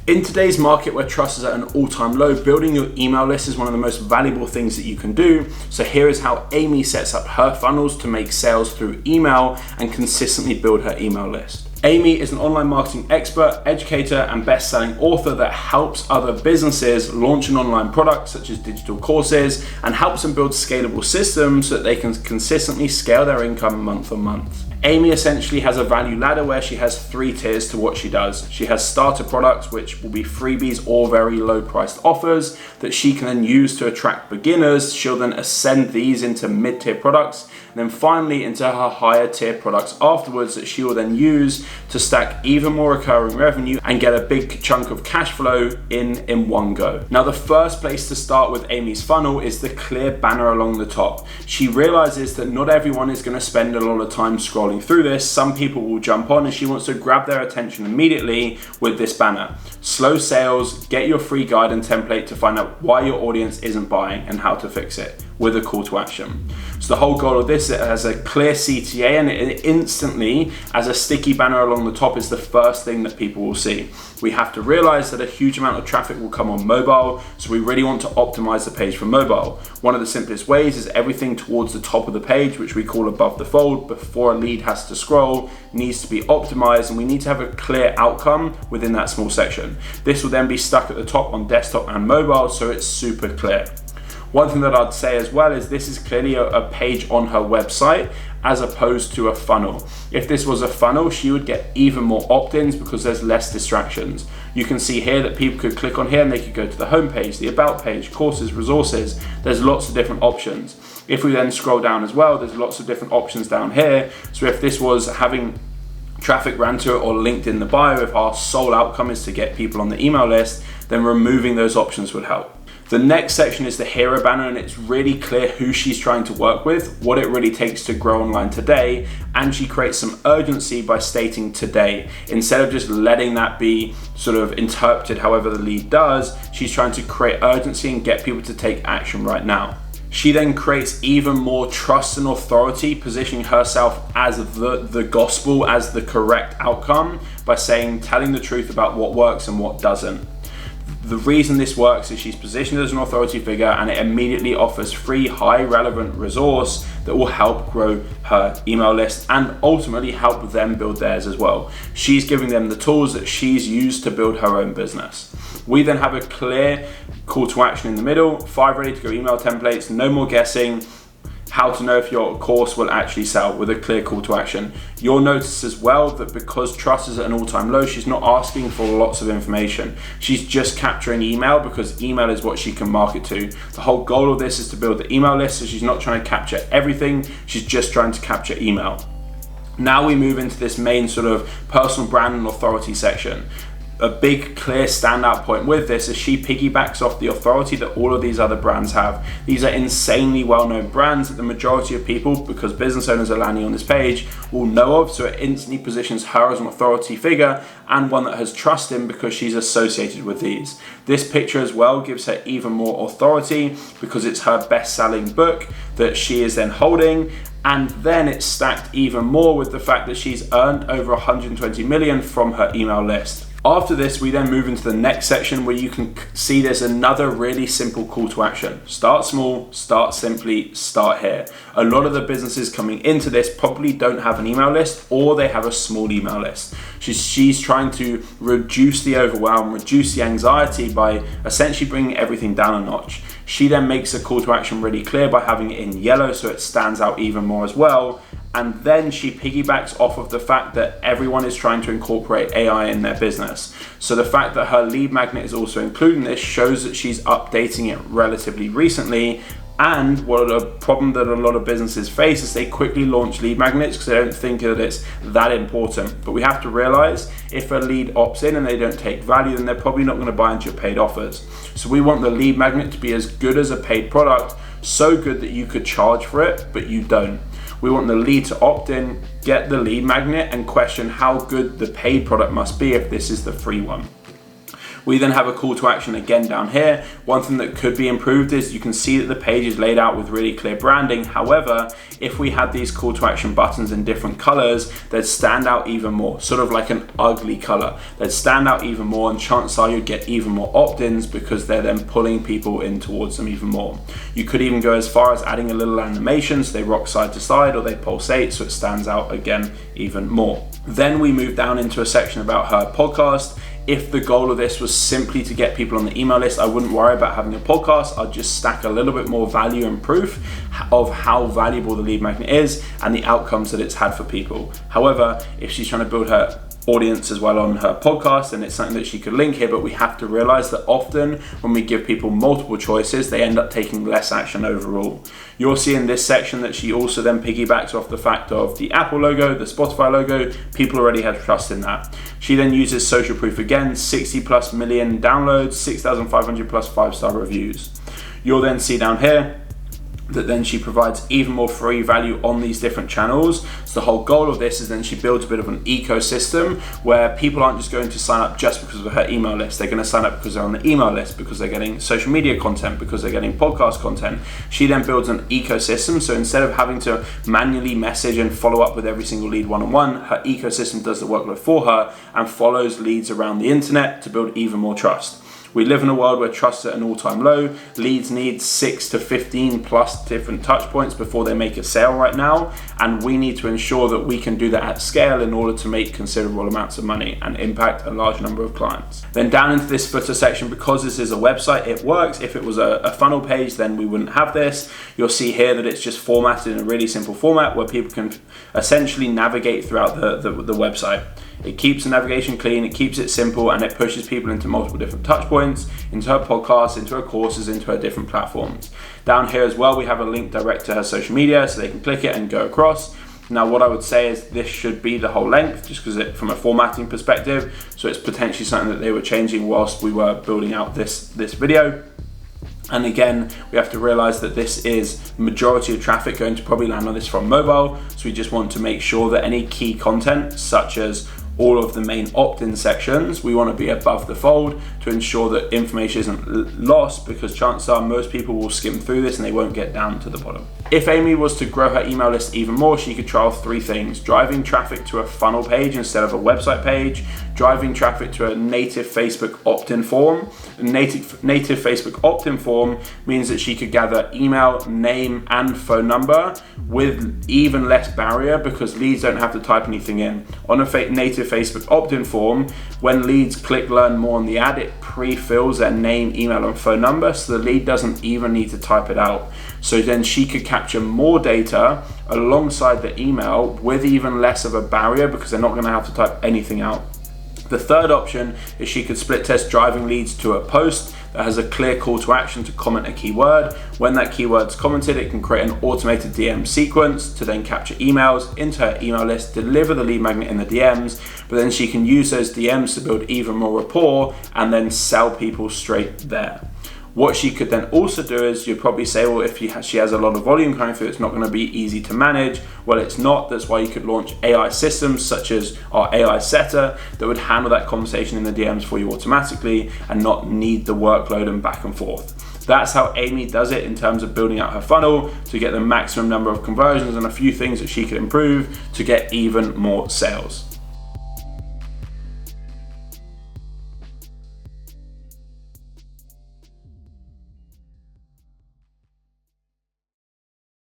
In today's market where trust is at an all-time low, building your email list is one of the most valuable things that you can do. So here is how Amy sets up her funnels to make sales through email and consistently build her email list. Amy is an online marketing expert, educator, and best-selling author that helps other businesses launch an online product such as digital courses and helps them build scalable systems so that they can consistently scale their income month on month. Amy essentially has a value ladder where she has 3 tiers to what she does. She has starter products, which will be freebies or very low priced offers that she can then use to attract beginners. She'll then ascend these into mid-tier products, and then finally into her higher tier products afterwards that she will then use to stack even more recurring revenue and get a big chunk of cash flow in one go. Now, the first place to start with Amy's funnel is the clear banner along the top. She realizes that not everyone is going to spend a lot of time scrolling through this. Some people will jump on and she wants to grab their attention immediately with this banner. Slow sales, get your free guide and template to find out why your audience isn't buying and how to fix it, with a call to action. So the whole goal of this, it has a clear CTA and it instantly, as a sticky banner along the top, is the first thing that people will see. We have to realize that a huge amount of traffic will come on mobile, so we really want to optimize the page for mobile. One of the simplest ways is everything towards the top of the page, which we call above the fold, before a lead has to scroll, needs to be optimized, and we need to have a clear outcome within that small section. This will then be stuck at the top on desktop and mobile, so it's super clear. One thing that I'd say as well is this is clearly a page on her website as opposed to a funnel. If this was a funnel, she would get even more opt-ins because there's less distractions. You can see here that people could click on here and they could go to the home page, the about page, courses, resources. There's lots of different options. If we then scroll down as well, there's lots of different options down here. So if this was having traffic ran to it or linked in the bio, if our sole outcome is to get people on the email list, then removing those options would help. The next section is the hero banner, and it's really clear who she's trying to work with, what it really takes to grow online today, and she creates some urgency by stating today. Instead of just letting that be sort of interpreted however the lead does, she's trying to create urgency and get people to take action right now. She then creates even more trust and authority, positioning herself as the gospel, as the correct outcome, by telling the truth about what works and what doesn't. The reason this works is she's positioned as an authority figure and it immediately offers free, high relevant resource that will help grow her email list and ultimately help them build theirs as well. She's giving them the tools that she's used to build her own business. We then have a clear call to action in the middle, 5 ready to go email templates, no more guessing. How to know if your course will actually sell with a clear call to action. You'll notice as well that because trust is at an all-time low, she's not asking for lots of information. She's just capturing email because email is what she can market to. The whole goal of this is to build the email list, so she's not trying to capture everything, she's just trying to capture email. Now we move into this main sort of personal brand and authority section. A big clear standout point with this is she piggybacks off the authority that all of these other brands have. These are insanely well-known brands that the majority of people, because business owners are landing on this page, will know of, so it instantly positions her as an authority figure and one that has trust in because she's associated with these. This picture as well gives her even more authority because it's her best-selling book that she is then holding, and then it's stacked even more with the fact that she's earned over 120 million from her email list. After this, we then move into the next section where you can see there's another really simple call to action. Start small, start simply, start here. A lot of the businesses coming into this probably don't have an email list or they have a small email list. She's trying to reduce the overwhelm, reduce the anxiety by essentially bringing everything down a notch. She then makes a call to action really clear by having it in yellow so it stands out even more as well. And then she piggybacks off of the fact that everyone is trying to incorporate AI in their business. So the fact that her lead magnet is also including this shows that she's updating it relatively recently. And what a problem that a lot of businesses face is they quickly launch lead magnets because they don't think that it's that important. But we have to realize if a lead opts in and they don't take value, then they're probably not going to buy into your paid offers. So we want the lead magnet to be as good as a paid product, so good that you could charge for it, but you don't. We want the lead to opt in, get the lead magnet, and question how good the paid product must be if this is the free one. We then have a call to action again down here. One thing that could be improved is you can see that the page is laid out with really clear branding. However, if we had these call to action buttons in different colors, they'd stand out even more, sort of like an ugly color. They'd stand out even more, and chances are you'd get even more opt-ins because they're then pulling people in towards them even more. You could even go as far as adding a little animation so they rock side to side or they pulsate so it stands out again even more. Then we move down into a section about her podcast. If the goal of this was simply to get people on the email list, I wouldn't worry about having a podcast. I'd just stack a little bit more value and proof of how valuable the lead magnet is and the outcomes that it's had for people. However, if she's trying to build her audience as well on her podcast, and it's something that she could link here, but we have to realize that often when we give people multiple choices, they end up taking less action overall. You'll see in this section that she also then piggybacks off the fact of the Apple logo, the Spotify logo. People already have trust in that. She then uses social proof again, 60+ million downloads, 6,500+ 5-star reviews. You'll then see down here that then she provides even more free value on these different channels. So the whole goal of this is then she builds a bit of an ecosystem where people aren't just going to sign up just because of her email list. They're going to sign up because they're on the email list, because they're getting social media content, because they're getting podcast content. She then builds an ecosystem. So instead of having to manually message and follow up with every single lead one-on-one, her ecosystem does the workload for her and follows leads around the internet to build even more trust. We live in a world where trust is at an all-time low. Leads need 6 to 15 plus different touch points before they make a sale right now. And we need to ensure that we can do that at scale in order to make considerable amounts of money and impact a large number of clients. Then down into this footer section, because this is a website, it works. If it was a funnel page, then we wouldn't have this. You'll see here that it's just formatted in a really simple format where people can essentially navigate throughout the website. It keeps the navigation clean, it keeps it simple, and it pushes people into multiple different touch points, into her podcasts, into her courses, into her different platforms. Down here as well, we have a link direct to her social media so they can click it and go across. Now, what I would say is this should be the whole length, just because from a formatting perspective, so it's potentially something that they were changing whilst we were building out this video. And again, we have to realize that this is majority of traffic going to probably land on this from mobile. So we just want to make sure that any key content, such as all of the main opt-in sections, we want to be above the fold to ensure that information isn't lost, because chances are most people will skim through this and they won't get down to the bottom. If Amy was to grow her email list even more, she could trial 3 things: driving traffic to a funnel page instead of a website page, driving traffic to a native Facebook opt-in form. A native Facebook opt-in form means that she could gather email, name, and phone number with even less barrier, because leads don't have to type anything in. On a native Facebook opt-in form, when leads click learn more on the ad, it pre-fills their name, email, and phone number, so the lead doesn't even need to type it out. So then she could capture more data alongside the email with even less of a barrier, because they're not going to have to type anything out. The third option is she could split test driving leads to a post that has a clear call to action to comment a keyword. When that keyword's commented, it can create an automated DM sequence to then capture emails into her email list, deliver the lead magnet in the DMs, but then she can use those DMs to build even more rapport and then sell people straight there. What she could then also do is, you'd probably say, well, if she has a lot of volume coming through, it's not going to be easy to manage. Well, it's not. That's why you could launch AI systems such as our AI setter that would handle that conversation in the DMs for you automatically and not need the workload and back and forth. That's how Amy does it in terms of building out her funnel to get the maximum number of conversions, and a few things that she could improve to get even more sales.